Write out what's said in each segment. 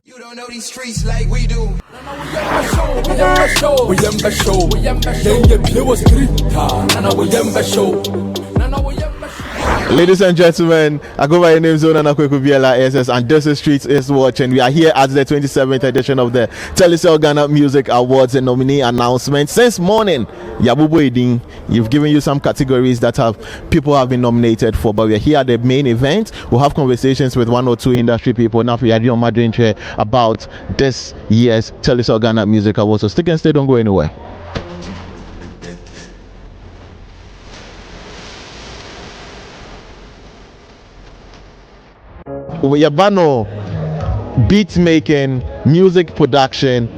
You don't know these streets like we do. Ladies and gentlemen, I go by the name Zona Nakweku Biela SS, and this is Streets is Watching. We are here at the 27th edition of the Telecel Ghana Music Awards and nominee announcement. Since morning, Yabubu Edin, you've given you some categories that people have been nominated for, but we are here at the main event. We'll have conversations with one or two industry people. Now we are doing about this year's Telecel Ghana Music Awards. So stick and stay, don't go anywhere. Yabano, beat making, music production,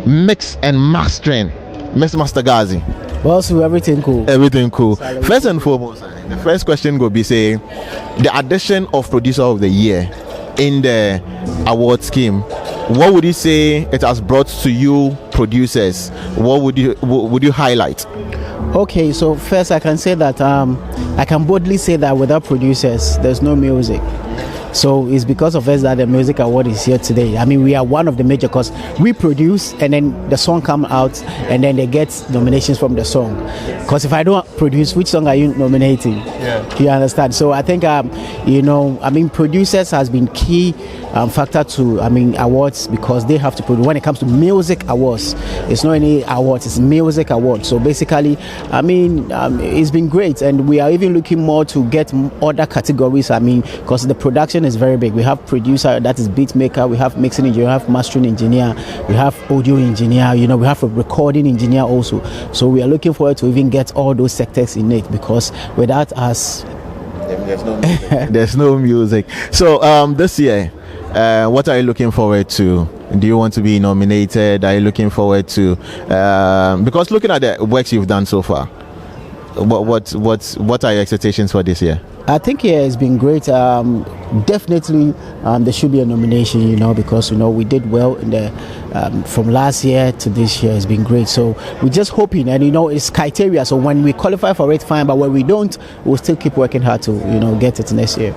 mix and mastering. Mr. Master Gazi. Well, so everything cool. Everything cool. First and foremost, the first question will be say the addition of producer of the year in the award scheme. What would you say it has brought to you producers? What would you highlight? Okay, so first I can say that I can boldly say that without producers, there's no music. So it's because of us that the music award is here today. I mean, we are one of the major, because we produce and then the song come out and then they get nominations from the song. Because if I don't produce, which song are you nominating? Yeah. You understand? So I think, producers has been key factor to, awards, because they have to produce. When it comes to music awards, it's not any awards, it's music awards. So basically, it's been great, and we are even looking more to get other categories. Because the production is very big. We have producer, that is beat maker, we have mixing engineer, we have mastering engineer, we have audio engineer, we have a recording engineer also. So we are looking forward to even get all those sectors in it, because without us there's no music. There's no music. So this year, what are you looking forward to? Do you want to be nominated? Are you looking forward to because looking at the works you've done so far, what are your expectations for this year? I think it's been great. Definitely, there should be a nomination, because we did well in the from last year to this year. It's been great. So we're just hoping, and it's criteria. So when we qualify for it, fine. But when we don't, we'll still keep working hard to get it next year.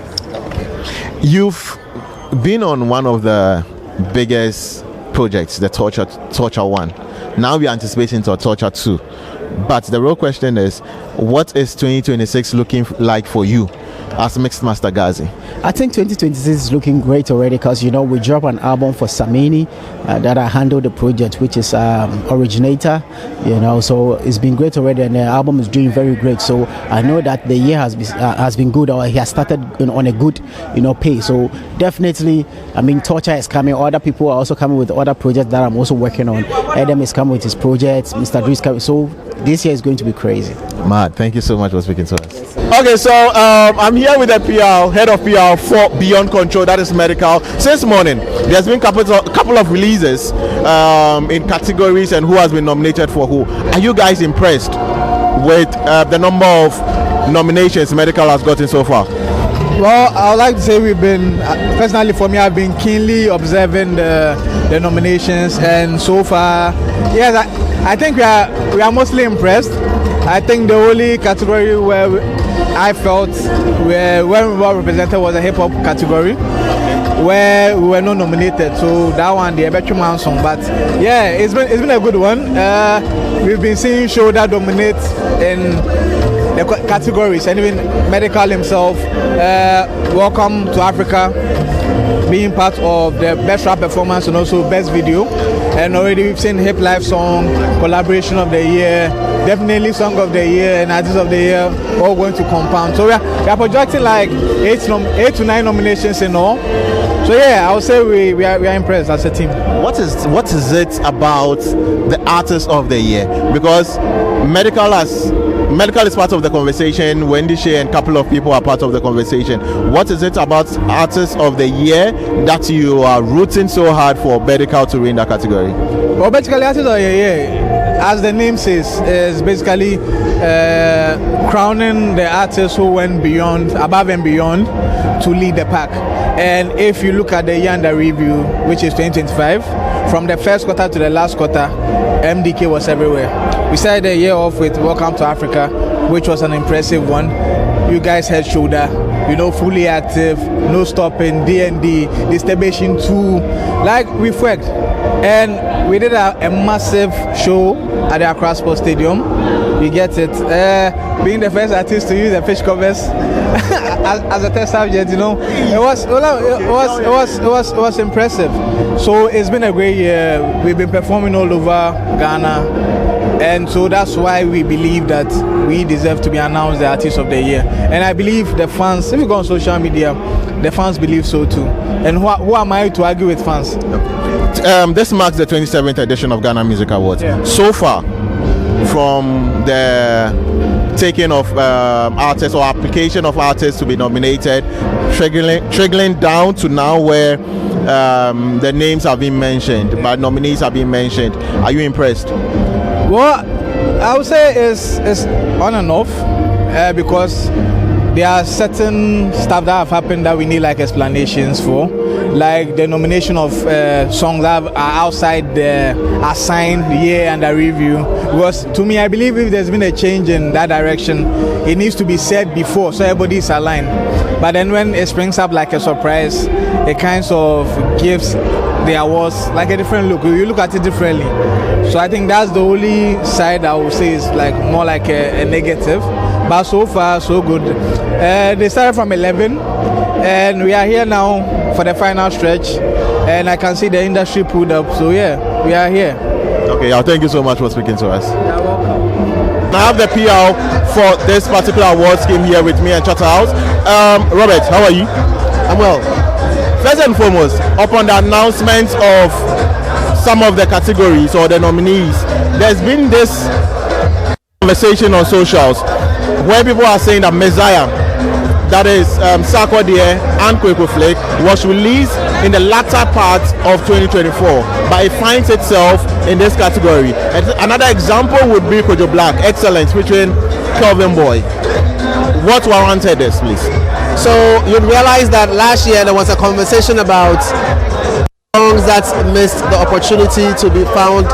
You've been on one of the biggest projects, the Torture 1. Now we're anticipating to Torture 2. But the real question is, what is 2026 looking like for you as Mixed Master Gazi? I think 2026 is looking great already, because we dropped an album for Samini that I handled the project, which is Originator. So it's been great already, and the album is doing very great. So I know that the year has been good, or he has started on a good pace. So definitely, Torture is coming. Other people are also coming with other projects that I'm also working on. Adam is coming with his projects. Mr. Drew is coming. So this year is going to be crazy. Matt, thank you so much for speaking to us. Okay, so I'm here with the PR, head of PR for Beyond Control, that is medical. Since morning, there's been a couple of releases in categories and who has been nominated for who. Are you guys impressed with the number of nominations medical has gotten so far? Well, I would like to say we've been, personally for me, I've been keenly observing the nominations, and so far, yes, I think we are mostly impressed. I think the only category where I felt where we were represented was a hip hop category, where we were not nominated. So that one, the Ebetru song. But yeah, it's been a good one. We've been seeing show that dominate in the categories, and even medical himself. Welcome to Africa, being part of the best rap performance and also best video. And already we've seen Hip Life song, collaboration of the year, definitely song of the year and artist of the year, all going to compound. So we are projecting like 8 to 9 nominations in all. So yeah, I would say we are impressed as a team. What is it about the artist of the year? Because medical is part of the conversation. Wendy Shea and a couple of people are part of the conversation. What is it about artist of the year that you are rooting so hard for medical to win that category? Well, basically, artist of the year, as the name says, is basically crowning the artists who went above and beyond to lead the pack. And if you look at the year under review, which is 2025, from the first quarter to the last quarter, MDK was everywhere. We started the year off with Welcome to Africa, which was an impressive one. You guys head shoulder. fully active, no stopping, D&D, distribution 2. Like, we've worked. And we did a massive show at the Accra Sports Stadium. You get it. Being the first artist to use the fish covers as a test subject, it was impressive. So it's been a great year. We've been performing all over Ghana, and so that's why we believe that we deserve to be announced the Artist of the Year. And I believe the fans, if you go on social media, the fans believe so too. And who am I to argue with fans? This marks the 27th edition of Ghana Music Awards. Yeah. So far, from the taking of artists or application of artists to be nominated, trickling down to now where the names have been mentioned, but nominees have been mentioned. Are you impressed? Well, I would say it's on and off because there are certain stuff that have happened that we need like explanations for, like the nomination of songs that are outside the assigned year and the review. Because to me, I believe if there's been a change in that direction, it needs to be said before so everybody is aligned. But then when it springs up like a surprise, it kind of gives the awards like a different look. You look at it differently. So I think that's the only side I would say is like more like a negative. But so far, so good. They started from 11, and we are here now for the final stretch. And I can see the industry pulled up. So yeah, we are here. Okay, thank you so much for speaking to us. You're welcome. I have the PR for this particular award scheme here with me at Charterhouse. Robert, how are you? I'm well. First and foremost, upon the announcement of some of the categories or the nominees, there's been this conversation on socials where people are saying that Messiah, that is Sarkodie and Kweku Flake, was released in the latter part of 2024, but it finds itself in this category. And another example would be Kojo Black, Excellence, featuring Kelvin Boy. What warranted this, please? So you'd realize that last year there was a conversation about songs that missed the opportunity to be found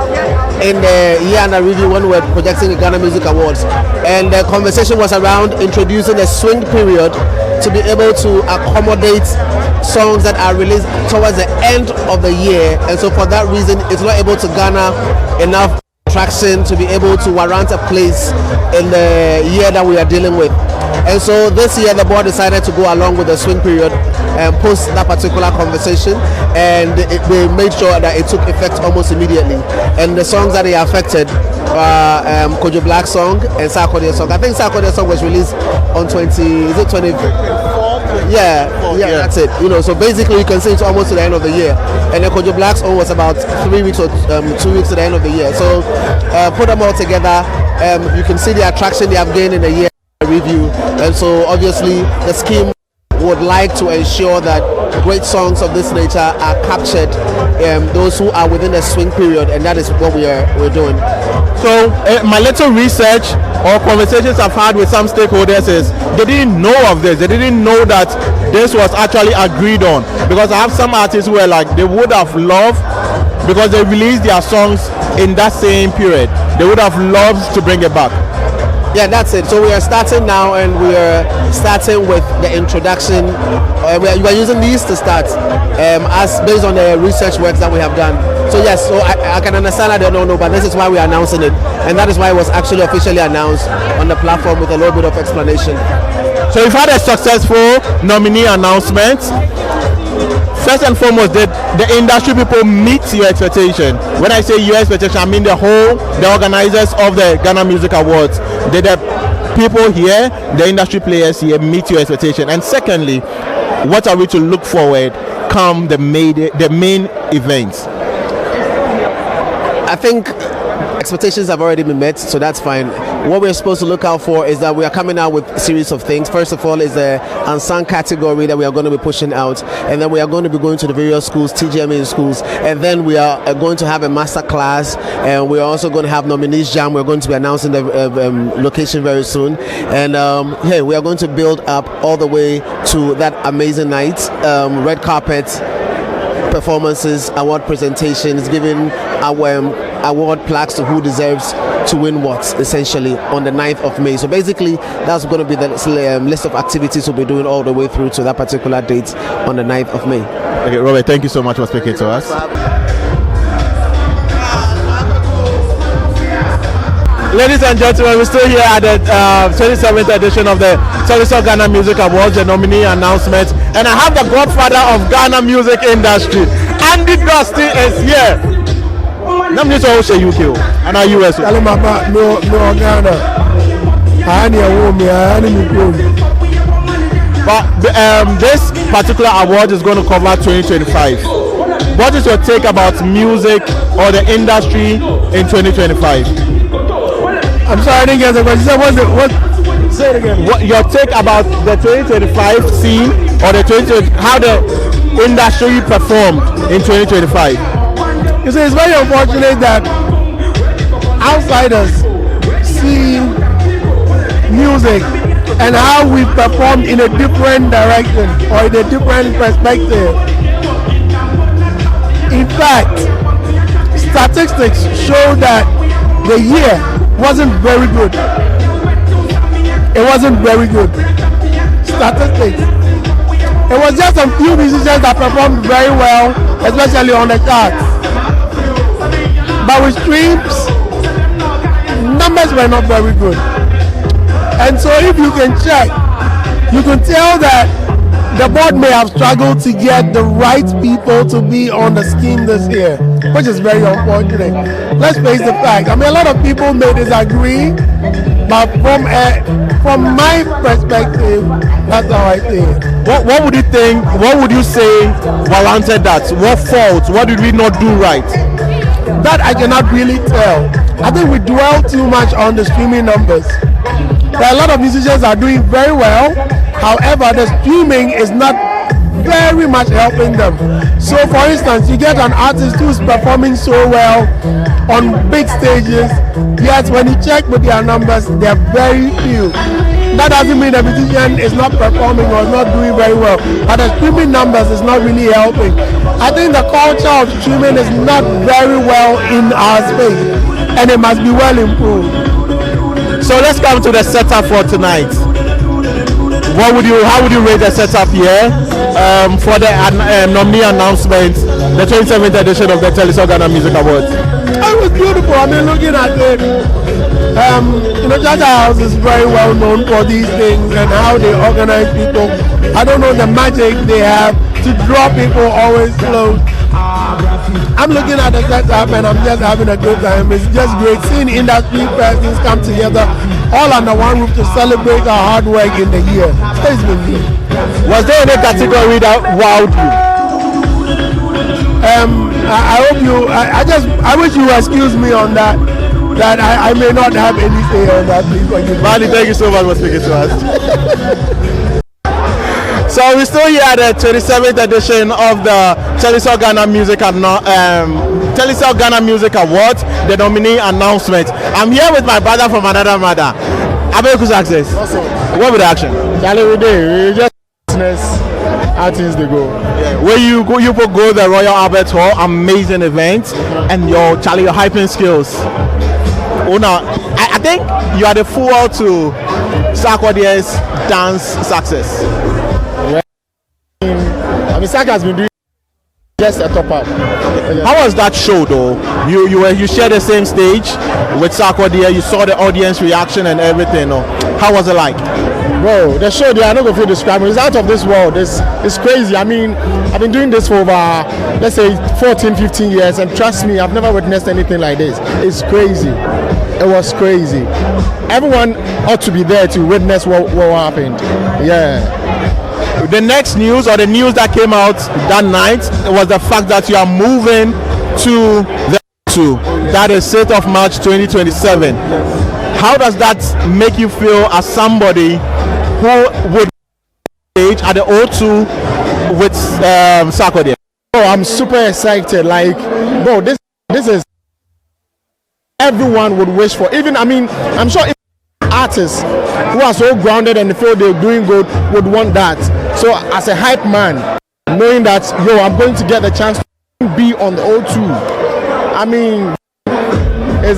in the year under review when we were projecting the Ghana Music Awards, and the conversation was around introducing a swing period to be able to accommodate songs that are released towards the end of the year, and so for that reason it's not able to garner enough traction to be able to warrant a place in the year that we are dealing with. And so this year the board decided to go along with the swing period and post that particular conversation, and they made sure that it took effect almost immediately. And the songs that they affected were Kojo Black song and Sarkodie song. I think Sarkodie song was released on 20. Yeah, that's it. So basically you can say it's almost to the end of the year, and then Kojo Black's song was about 3 weeks or 2 weeks to the end of the year. So put them all together, you can see the attraction they have gained in a year review, and so obviously the scheme would like to ensure that great songs of this nature are captured, those who are within the swing period, and that is what we're doing. So my little research or conversations I've had with some stakeholders is they didn't know of this. They didn't know that this was actually agreed on, because I have some artists who were like, they would have loved, because they released their songs in that same period, they would have loved to bring it back. Yeah, that's it. So we are starting now, and we are starting with the introduction. We are using these to start, as based on the research work that we have done. So yes, so I can understand that they don't know, but this is why we are announcing it, and that is why it was actually officially announced on the platform with a little bit of explanation. So you've had a successful nominee announcement. First and foremost, did the industry people meet your expectation? When I say your expectation, I mean the organizers of the Ghana Music Awards. Did the people here, the industry players here, meet your expectation? And secondly, what are we to look forward come the main events? I think expectations have already been met, so that's fine. What we're supposed to look out for is that we are coming out with a series of things. First of all is the unsung category that we are going to be pushing out, and then we are going to be going to the various schools, TGMA schools, and then we are going to have a master class, and we are also going to have nominees jam. We're going to be announcing the location very soon, and we are going to build up all the way to that amazing night, red carpet performances, award presentations, giving our award plaques to who deserves to win what, essentially, on the 9th of May. So basically, that's going to be the list of activities we'll be doing all the way through to that particular date on the 9th of May. Okay, Robert, thank you so much for speaking to us. Ladies and gentlemen, we're still here at the 27th edition of the Telecel Ghana Music Awards, the nominee announcement, and I have the godfather of Ghana music industry, Andy Dusty, is here. Nam just all say UK and our US. No Ghana. But this particular award is going to cover 2025. What is your take about music or the industry in 2025? I'm sorry, I didn't get the question. What? Say it again. What your take about the 2025 scene or the 2020, how the industry performed in 2025? You see, it's very unfortunate that outsiders see music and how we perform in a different direction or in a different perspective. In fact, statistics show that the year wasn't very good. It wasn't very good. Statistics. It was just a few musicians that performed very well, especially on the charts. But with streams, numbers were not very good. And so if you can check, you can tell that the board may have struggled to get the right people to be on the scheme this year, which is very unfortunate. Let's face the fact. I mean, a lot of people may disagree, but from my perspective, that's how I see it. What would you think? What would you say warranted that? What faults? What did we not do right? That I cannot really tell. I think we dwell too much on the streaming numbers. There are a lot of musicians that are doing very well. However, the streaming is not very much helping them. So for instance, you get an artist who's performing so well on big stages, yet when you check with their numbers, they're very few. That doesn't mean the musician is not performing or not doing very well, but the streaming numbers is not really helping. I think the culture of streaming is not very well in our space, and it must be well improved. So let's come to the setup for tonight. How would you rate the setup here for the nominee announcement, the 27th edition of the Telecel Ghana Music Awards? It was beautiful. I mean, looking at it, Jaja House is very well known for these things and how they organize people. I don't know the magic they have to draw people always close. I'm looking at the setup and I'm just having a good time. It's just great seeing industry persons come together all under one roof to celebrate our hard work in the year. It's been good. Was there any category that wowed you? I hope you. I wish you excuse me on that. That I may not have any say on that. Please forgive me. Manny, thank you so much for speaking to us. So we're still here at the 27th edition of the Telecel Ghana Music Telecel Ghana Music Awards, the nominee announcement. I'm here with my brother from another mother. Abeku success. Awesome. What would the action? Charlie, we just business. How things they go. Yeah. Where you go the Royal Albert Hall, amazing event, and your hyping skills. Una, I think you are the fool to Sarkodie's dance success. I mean, Saka has been doing just a top up. How was that show though? You shared the same stage with Sarkodie. You saw the audience reaction and everything. How was it like? Bro, the show they are not going to describe it. It's out of this world. It's crazy. I mean, I've been doing this for over, let's say, 14, 15 years, and trust me, I've never witnessed anything like this. It's crazy. It was crazy. Everyone ought to be there to witness what happened. Yeah. The next news, or the news that came out that night, was the fact that you are moving to the that is 6th of March 2027. How does that make you feel as somebody who would stage at the O2 with Sarkodie? Oh, I'm super excited. Like, bro, this is everyone would wish for. Even, I mean, I'm sure artists who are so grounded and feel they're doing good would want that. So as a hype man, knowing that, I'm going to get the chance to be on the O2, I mean,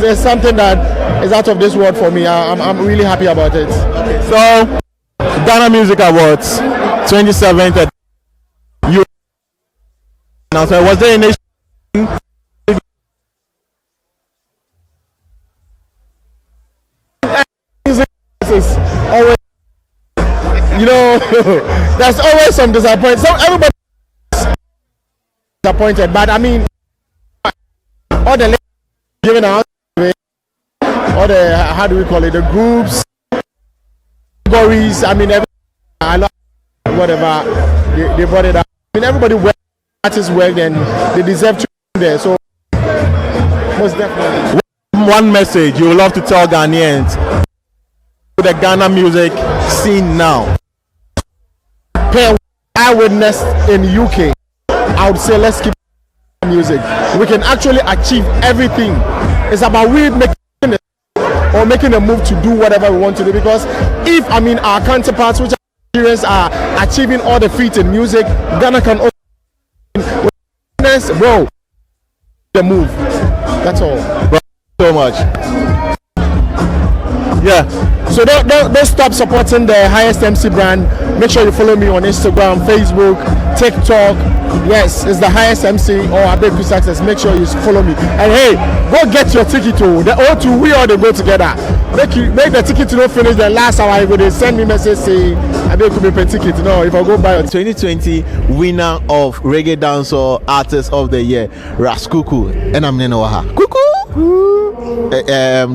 is something that is out of this world for me. I'm really happy about it. Okay. So, Ghana Music Awards 27th. Now, so was there any always, there's always some disappointment. So everybody is disappointed, but I mean, all the giving out, all the how do we call it, the groups, categories. I mean, I love whatever they brought it up. I mean, everybody works, artists work, and they deserve to be there. So most definitely, one message you would love to tell Ghanaians the Ghana music scene now. I witnessed in UK, I would say let's keep music. We can actually achieve everything. It's about we making a move to do whatever we want to do, because if our counterparts which are Nigerians are achieving all the feats in music, Ghana can also bro the move. That's all. Bro, so much. Yeah. So don't stop supporting the Highest MC brand. Make sure you follow me on Instagram, Facebook, TikTok. Yes, it's the Highest MC or Abeku Success. Make sure you follow me. And hey, go get your ticket too. The O2, we all they go together. Make the ticket to not finish the last hour. You go they send me message say Abeku me pay ticket. No, if I go buy a 2020 winner of Reggae Dancehall Artist of the Year, Raskuku. And I'm Nenowaha. Kuku.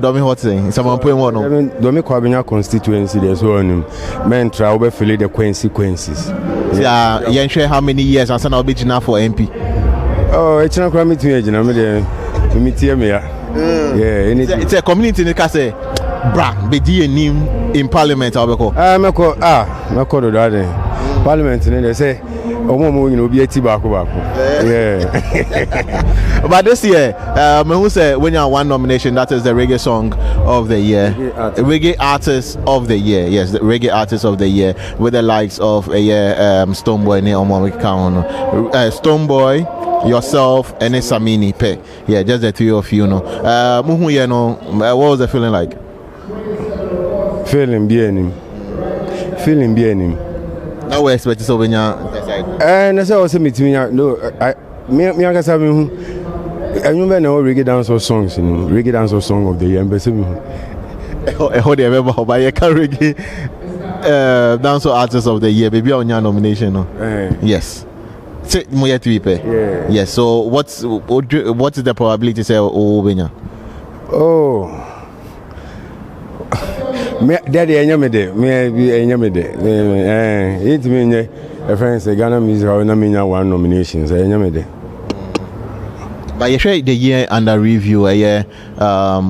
Domi what saying? Someone put one on. Domi Kwabenya constituency there's one men try to fill the consequences. Yeah, you share how many years and I'll be enough for MP. Oh, it's not coming to me, yeah, it's a community in the case. Bra, be name in parliament. I'll be Parliament, they say. Yeah. But this year, who said when you have one nomination, that is the reggae song of the year, reggae artist of the year. Yes, the reggae artist of the year, with the likes of Stoneboy, Stoneboy, yourself, and Samini Pe. Yeah, just the three of you know. What was the feeling like? Feeling bien. Now we expect so when you and I also meet me. No, I can say I remember now reggae dancehall songs, reggae dancehall song of the year. How they ever buy a reggae dancehall artist of the year? Baby on your nomination, no? Yes. Yeah. Yes. So what is the probability say winner? Oh. Daddy, it means a friend say Ghana Music one nominations. But you share the year under review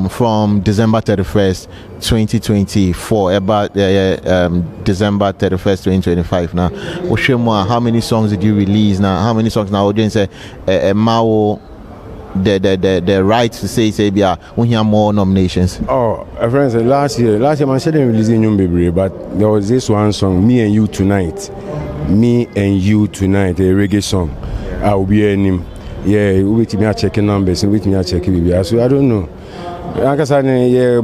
from December 31st, 2024 about December 31st, 2025 now. How many songs did you release now? How many songs now? Audience Mao the right to say we have more nominations. Oh, a friend said last year I didn't release new baby, but there was this one song, Me and You Tonight, a reggae song. I will be in him. Yeah, with me checking numbers and with me checking baby. So I don't know. Like I said, reggae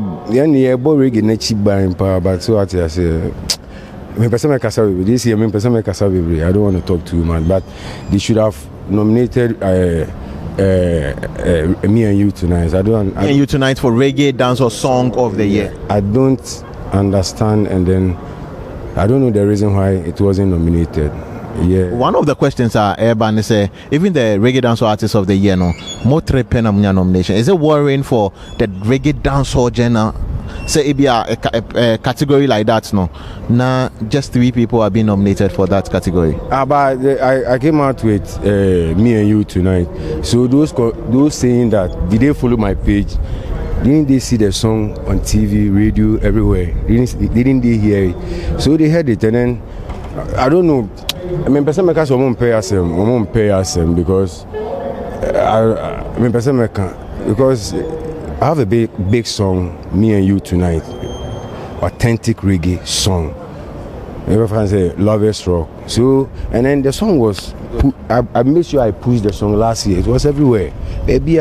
nechi buying power, but so I say this year I don't want to talk too much, but they should have nominated Me and You Tonight. Me and You Tonight for Reggae Dancehall Song of the Year. I don't understand, and then I don't know the reason why it wasn't nominated. Yeah. One of the questions are Urban say even the Reggae Dancehall Artist of the Year more nomination. Is it worrying for the Reggae Dancehall genre? Say it be a category like that now just 3 people are being nominated for that category. But I came out with Me and You Tonight. So those saying that, did they follow my page? Didn't they see the song on TV, radio, everywhere? Didn't they hear it? So they heard it, and then I don't know. I mean, person make us won't pay us because because I have a big song, Me and You Tonight, authentic reggae song. Everyone say Love is Rock. So, and then the song was, I made sure I pushed the song last year. It was everywhere. Baby,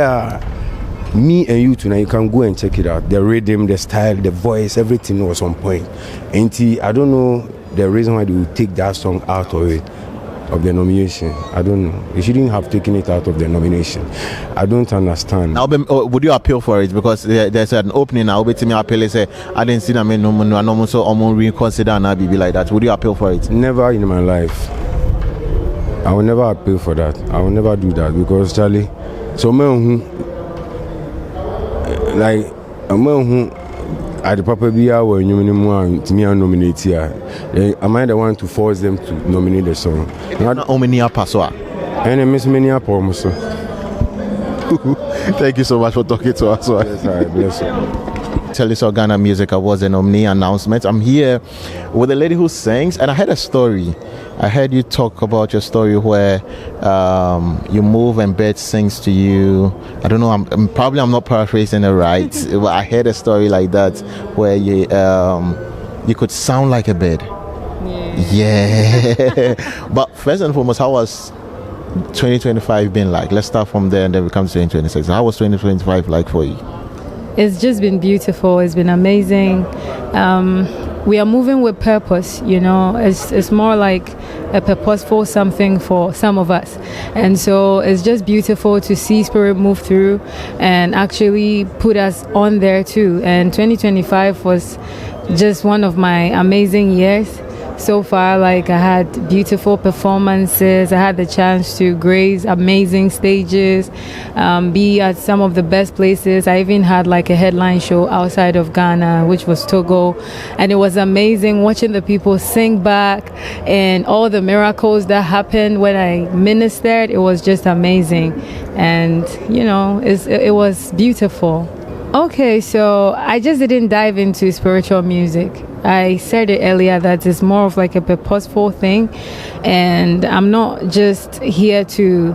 Me and You Tonight, you can go and check it out. The rhythm, the style, the voice, everything was on point. And I don't know the reason why they would take that song out of it, of the nomination. I don't know. They shouldn't have taken it out of the nomination. I don't understand. Now, would you appeal for it? Because there's an opening now. But me appeal say I didn't see that. No, so I'm reconsider and be like that. Would you appeal for it? Never in my life. I will never appeal for that. I will never do that because Charlie. So man who like a man who at the proper BR or you to me nominate here. Am I the one to force them to nominate the song? Not many paswa. And I miss many so. Thank you so much for talking to us. Yes, all right, bless you. Telecel Ghana Music Awards and nominee announcement. I'm here with a lady who sings, and I heard a story. I heard you talk about your story where you move and bird sings to you. I don't know. I'm not paraphrasing it right. But I heard a story like that where you could sound like a bird. Yeah. But first and foremost, how was 2025 been like? Let's start from there and then we come to 2026. How was 2025 like for you? It's just been beautiful. It's been amazing. We are moving with purpose, you know. It's more like a purposeful something for some of us. And so it's just beautiful to see Spirit move through and actually put us on there too. And 2025 was just one of my amazing years. So far, like I had beautiful performances. I had the chance to grace amazing stages, be at some of the best places. I even had like a headline show outside of Ghana, which was Togo. And it was amazing watching the people sing back and all the miracles that happened when I ministered. It was just amazing. And, you know, it was beautiful. Okay, so I just didn't dive into spiritual music. I said it earlier that it's more of like a purposeful thing, and I'm not just here to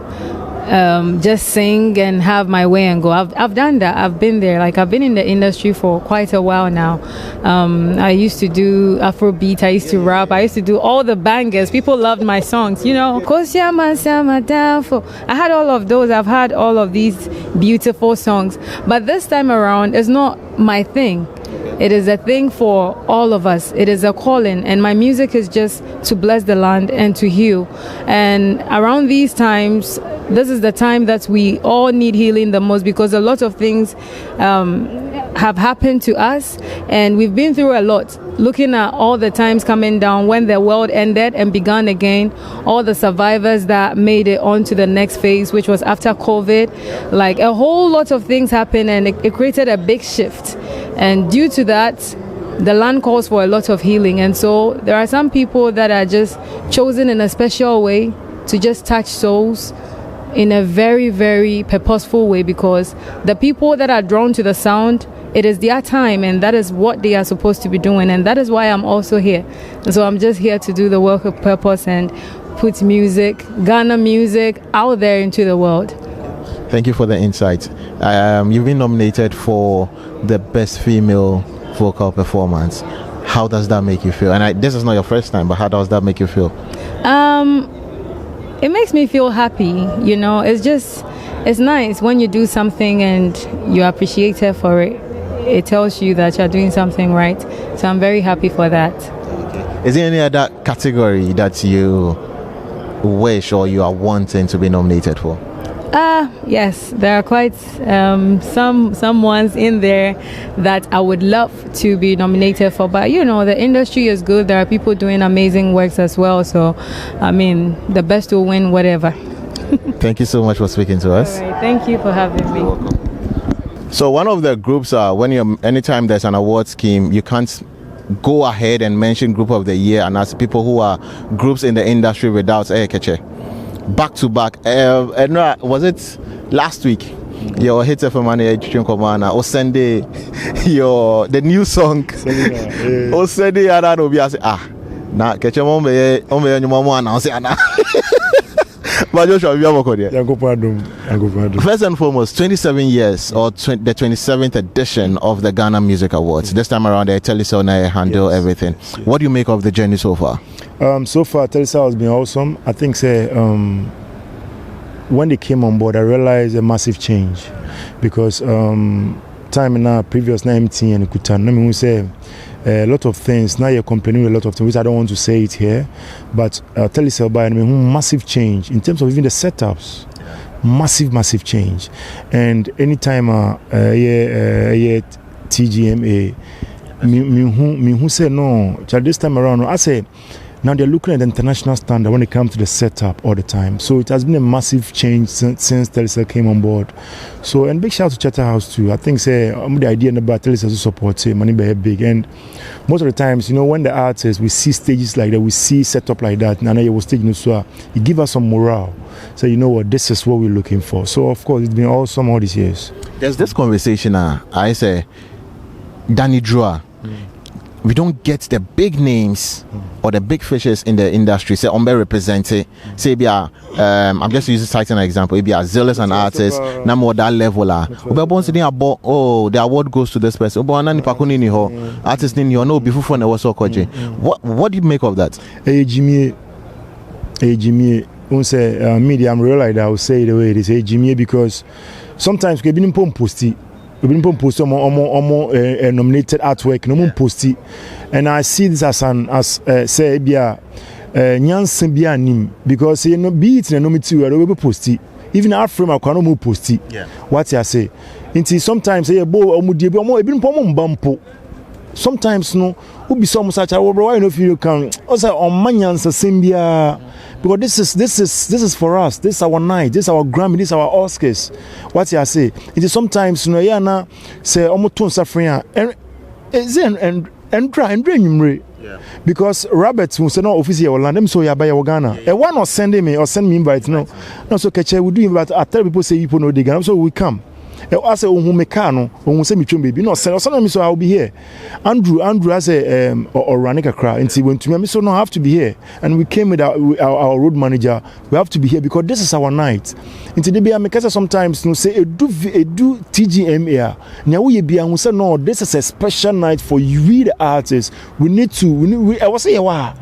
just sing and have my way and go. I've done that. I've been there. Like I've been in the industry for quite a while now. I used to do Afrobeat. I used to rap. I used to do all the bangers. People loved my songs, you know. I had all of those. I've had all of these beautiful songs. But this time around, it's not my thing. It is a thing for all of us. It is a calling, and my music is just to bless the land and to heal. And around these times, this is the time that we all need healing the most, because a lot of things have happened to us, and we've been through a lot. Looking at all the times coming down when the world ended and began again, all the survivors that made it on to the next phase, which was after COVID, like a whole lot of things happened, and it created a big shift. And due to that, the land calls for a lot of healing. And so there are some people that are just chosen in a special way to just touch souls in a very, very purposeful way, because the people that are drawn to the sound, it is their time, and that is what they are supposed to be doing. And that is why I'm also here. And so I'm just here to do the work of purpose and put music, Ghana music, out there into the world. Thank you for the insight. You've been nominated for the best female vocal performance. How does that make you feel? And this is not your first time, but how does that make you feel? It makes me feel happy. You know, it's nice when you do something and you're appreciated for it. It tells you that you're doing something right. So I'm very happy for that. Is there any other category that you wish or you are wanting to be nominated for? Yes, there are quite some ones in there that I would love to be nominated for. But you know, the industry is good. There are people doing amazing works as well. So, I mean, the best will win whatever. Thank you so much for speaking to us. All right, thank you for having me. You're welcome. So one of the groups, anytime there's an award scheme, you can't go ahead and mention Group of the Year and ask people who are groups in the industry without Keche. Back to back. Was it last week? Your hit FM or Sunday, the new song. Or Sunday, I don't know. I say, na Keche Mombe announce First and foremost, 27 years or the 27th edition of the Ghana Music Awards. This time around, they Telecel handle everything. What do you make of the journey so far? So far, Telecel has been awesome. I think when they came on board, I realized a massive change because time in our previous 19 and Kutan, I mean, we say a lot of things. Now you're complaining a lot of things, which I don't want to say it here, but Telecel by massive change in terms of even the setups. Massive change. And anytime TGMA, me who say no, this time around, I say now they're looking at the international standard when it comes to the setup all the time. So it has been a massive change since Telecel came on board. So, and big shout out to Chatterhouse too. I think the idea about Telecel to support money be big. And most of the times, you know, when the artists, we see stages like that, we see setup like that, and you will stage, so it give us some morale. So you know what, this is what we're looking for. So of course, it's been awesome all these years. There's this conversation I say, Danny Draw. We don't get the big names or the big fishes in the industry. Say, represented. Say, I'm just using citing an example. Maybe a zealous an artist, na more that level. The award goes to this person. Artist no before what do you make of that? Hey Jimmy, say media. I'm real like that. I will say the way it is. Hey Jimmy, because sometimes we've been posty. We've been posting nominated artwork, no more posty, and I see this as say nyansen bia nim because you know be it no material we posty even our frame akwa no more posty. What you say? Until sometimes say bo omudie bo ebin pom mbampo. Sometimes no who be some such a why no feel can also on manyansa sembia. Because this is for us. This is our night. This is our Grammy. This is our Oscars. What you say? It is sometimes you know yana say almost too suffering and try and bring him. Because Robert who say no office here Orlando so ya buy Ghana. And one or send me invite no so catch we do invite. I tell people say you know the Ghana so we come. I say who mekano who say me baby no send me so I'll be here. Andrew I say or Ranika cry and see when to me so no have to be here and we came with our road manager. We have to be here because this is our night. Into the be make sometimes no say do TGMA now we be and we say no this is a special night for you we the artists. We need I was say wow.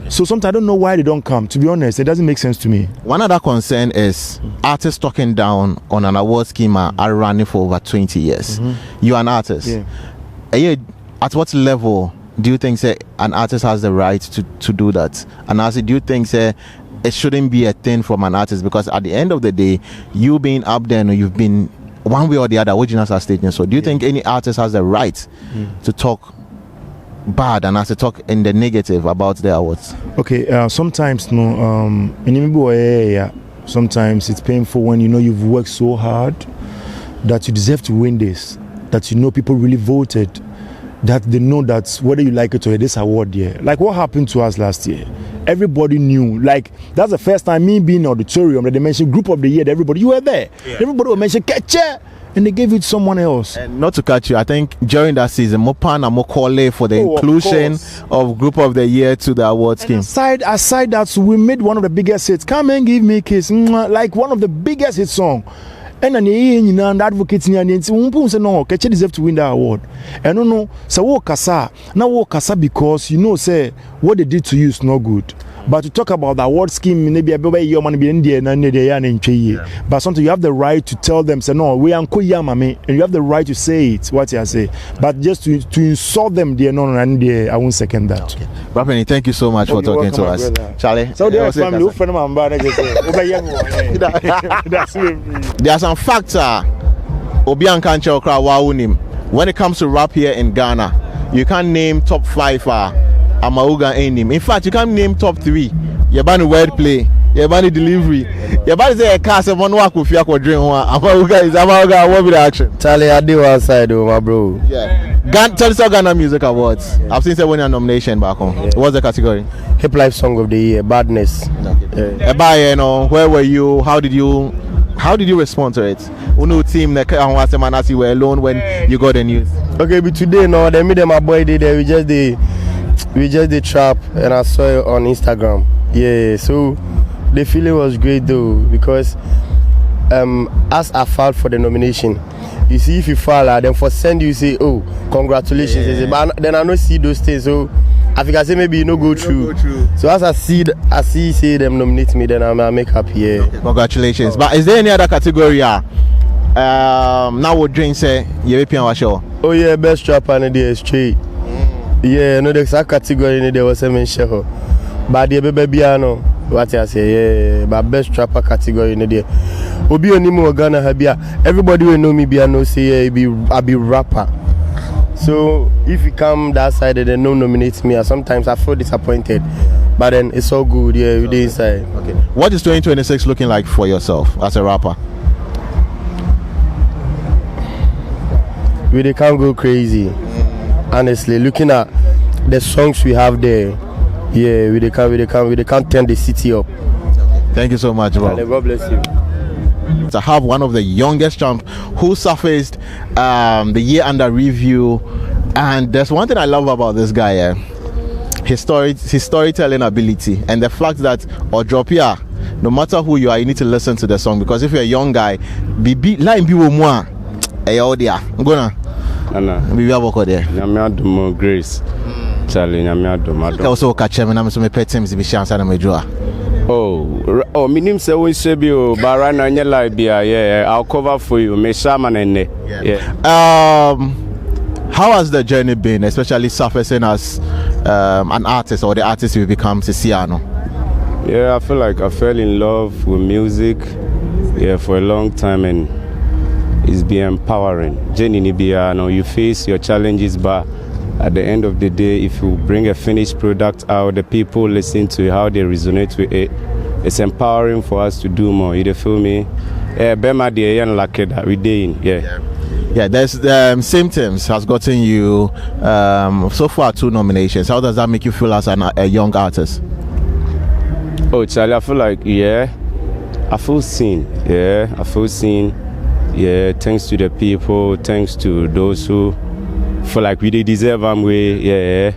So sometimes I don't know why they don't come. To be honest, it doesn't make sense to me. One other concern is artists talking down on an award scheme are running for over 20 years. You're an artist. At what level do you think say an artist has the right to do that? And also, do you think say it shouldn't be a thing from an artist? Because at the end of the day, you being up there and you've been one way or the other originals are stating. So do you think any artist has the right to talk bad and as to talk in the negative about their awards? Okay, sometimes sometimes it's painful when you know you've worked so hard that you deserve to win this, that you know people really voted, that they know that whether you like it or this award here. Like what happened to us last year, everybody knew. Like that's the first time me being in auditorium that they mentioned group of the year. Everybody, you were there. Everybody will mention Ketche. And they gave it to someone else. And not to catch you, I think during that season, Mopan and Mokole for the inclusion of Group of the Year to the award scheme. Aside that, so we made one of the biggest hits. Come and give me a kiss, like one of the biggest hit song. And then advocates say no, Keche deserve to win that award. And no, so walk kasa because you know say what they did to you is not good. But to talk about the award scheme, maybe your money be in there, but sometimes you have the right to tell them, say no, we are and you have the right to say it, what you say. But just to insult them, I won't second that. Okay. Rapini, thank you so much for talking to us, Charlie. So there are some facts. When it comes to rap here in Ghana, you can't name top 5. Amauga name. In fact, you can't name top 3. You're banning wordplay. You're banning delivery. You're banning say a cast of one walk with your drink. Amauga. What be the action? Charlie, I do outside, my bro. Yeah. Telecel Ghana Music Awards. I've seen 7 nomination back home. What's the category? Hip Life Song of the Year, Badness. Where were you? How did you respond to it? Unu team you were alone when you got the news. Okay, but today they made my boy there. We just did trap and I saw it on Instagram. Yeah, so the feeling was great though because as I filed for the nomination, you see if you file then for send you say oh congratulations, but then I don't see those things. So I think I say maybe no go through. So as I see say them nominate me, then I make happy. Yeah. Okay, congratulations. But is there any other category? Now what drink say European was show? Oh yeah, best rapper in the straight. Yeah, no there's a category in there was a mention. But the baby no. What I say, yeah, but best rapper category in there. Obi onimo Ghana habia. Everybody will know me be no say I be rapper. So if you come that side and then no nominate me, sometimes I feel disappointed. But then it's all good, yeah, we dey inside. Okay. What is 2026 looking like for yourself as a rapper? We can't go crazy. Honestly, looking at the songs we have there, yeah, we can't turn the city up. Thank you so much, bro. God bless you. To have one of the youngest champ who surfaced the year under review, and there's one thing I love about this guy, his storytelling ability, and the fact that Odropia, no matter who you are, you need to listen to the song, because if you're a young guy, be line be with moi, I'm gonna be able there. Nyamiadumo Grace, Charlie Nyamiadumo. Also catch him and I'm some pet teams to be chance and I'm Oh, my name is Sebio, but right now, yeah, I'll cover for you. Me shaman and yeah. How has the journey been, especially surfacing as an artist or the artist you become, Ciciano? Yeah, I feel like I fell in love with music, yeah, for a long time, and it's been empowering. Jenny Nibiano, you face your challenges, but at the end of the day, if you bring a finished product out, the people listen to it, how they resonate with it, it's empowering for us to do more. You feel me? Bema de and like that we doing, yeah. Yeah, there's Same Terms has gotten you so far 2 nominations. How does that make you feel as a young artist? Oh, Charlie, I feel like I feel seen. Yeah, I feel seen. Yeah, thanks to the people, thanks to those who feel like we deserve them way. Yeah,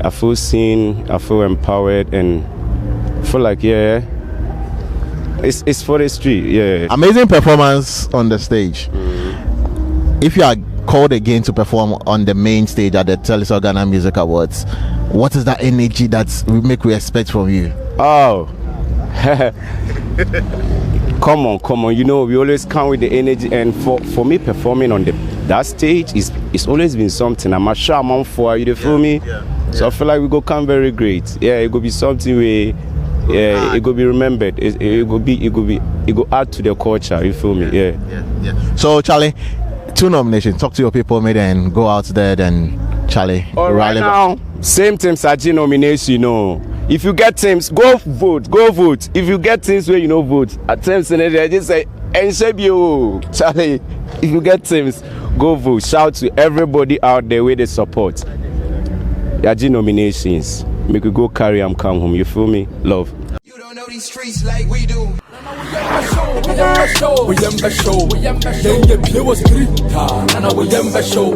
I feel seen, I feel empowered, and feel like it's for the street. Yeah, amazing performance on the stage. If you are called again to perform on the main stage at the Telecel Ghana Music Awards, what is that energy that we expect from you? Oh, come on, you know we always come with the energy, and for me performing on that stage it's always been something. I'm sure I'm on for you, feel me? So I feel like we go come very great. Yeah, it go be something where it go be remembered. It go add to the culture, you feel me? Yeah. So Charlie, 2 nominations. Talk to your people, maybe, and go out there. Then Charlie, right now, same teams are nomination. You know, if you get teams, go vote. If you get teams where you know vote, at teams in there, just say and Charlie. If you get teams, go vote. Shout to everybody out there where they support. Yaji nominations. Make we go carry and come home. You feel me? Love. You don't know these streets like we do. We show.